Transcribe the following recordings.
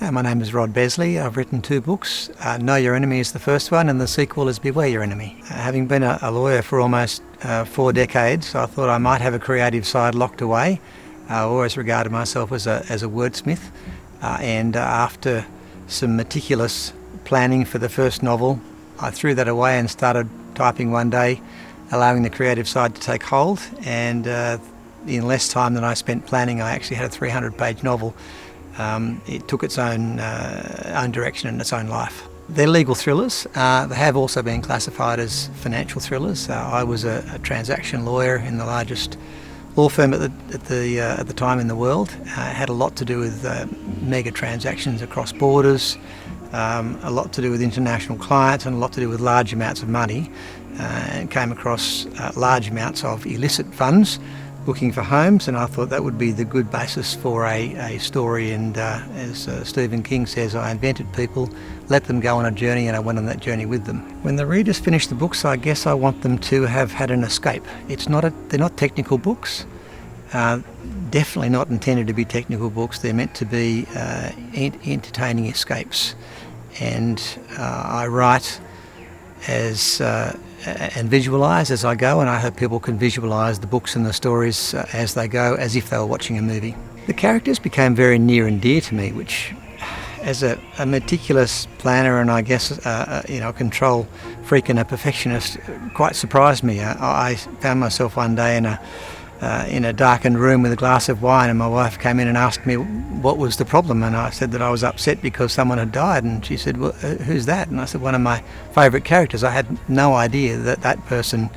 My name is Rod Besley. I've written 2 books. Know Your Enemy is the first one, and the sequel is Beware Your Enemy. Having been a lawyer for almost 4 decades, I thought I might have a creative side locked away. I always regarded myself as a wordsmith, and after some meticulous planning for the first novel, I threw that away and started typing one day, allowing the creative side to take hold, and in less time than I spent planning, I actually had a 300-page novel. It took its own direction and its own life. They're legal thrillers. They have also been classified as financial thrillers. I was a transaction lawyer in the largest law firm at the time in the world. It had a lot to do with mega transactions across borders, a lot to do with international clients, and a lot to do with large amounts of money, and came across large amounts of illicit funds looking for homes, and I thought that would be the good basis for a story. And as Stephen King says, I invented people, let them go on a journey, and I went on that journey with them. When the readers finish the books, I guess I want them to have had an escape. They're not technical books, definitely not intended to be technical books. They're meant to be entertaining escapes. And I write and visualise as I go, and I hope people can visualise the books and the stories as they go, as if they were watching a movie. The characters became very near and dear to me, which, as a meticulous planner and I guess a control freak and a perfectionist, quite surprised me. I found myself one day in a darkened room with a glass of wine, and my wife came in and asked me what was the problem, and I said that I was upset because someone had died, and she said, well, who's that? And I said, one of my favourite characters. I had no idea that person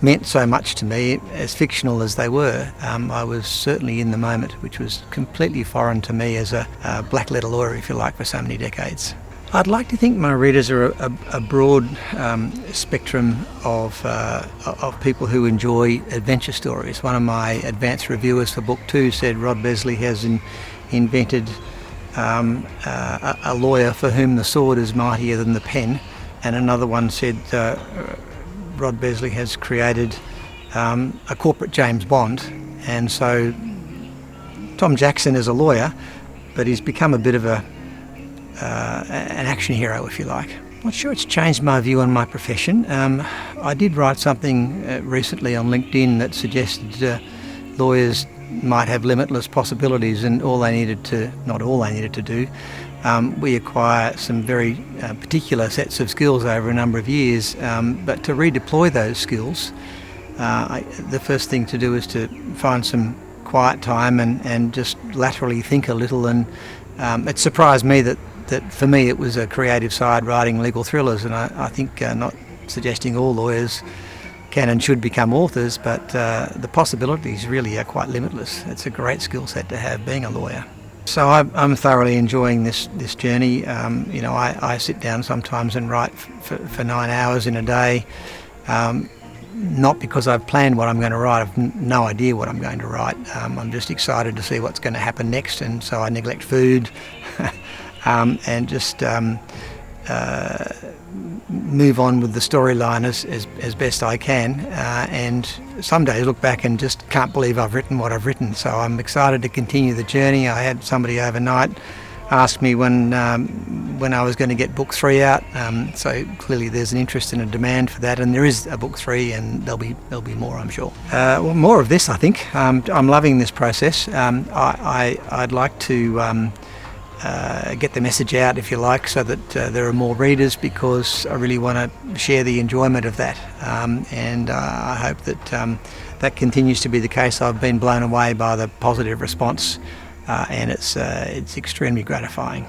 meant so much to me, as fictional as they were. I was certainly in the moment, which was completely foreign to me as a black letter lawyer, if you like, for so many decades. I'd like to think my readers are a broad spectrum of people who enjoy adventure stories. One of my advanced reviewers for Book 2 said Rod Besley has invented a lawyer for whom the sword is mightier than the pen, and another one said Rod Besley has created a corporate James Bond. And so Tom Jackson is a lawyer, but he's become a bit of an action hero, if you like. I'm not sure it's changed my view on my profession. I did write something recently on LinkedIn that suggested lawyers might have limitless possibilities, and not all they needed to do. We acquire some very particular sets of skills over a number of years, but to redeploy those skills, the first thing to do is to find some quiet time and just laterally think a little. And it surprised me that for me it was a creative side writing legal thrillers, and I think not suggesting all lawyers can and should become authors, but the possibilities really are quite limitless. It's a great skill set to have, being a lawyer. So I'm thoroughly enjoying this journey. I sit down sometimes and write for 9 hours in a day, not because I've planned what I'm going to write. I've no idea what I'm going to write. I'm just excited to see what's going to happen next, and so I neglect food and just move on with the storyline as best I can, and some days look back and just can't believe I've written what I've written. So I'm excited to continue the journey. I had somebody overnight ask me when I was going to get book 3 out, so clearly there's an interest and a demand for that, and there is a book 3, and there'll be more, I'm sure. Well, more of this, I think. I'm loving this process. I'd like to get the message out, if you like, so that there are more readers, because I really want to share the enjoyment of that, and I hope that that continues to be the case. I've been blown away by the positive response, and it's extremely gratifying.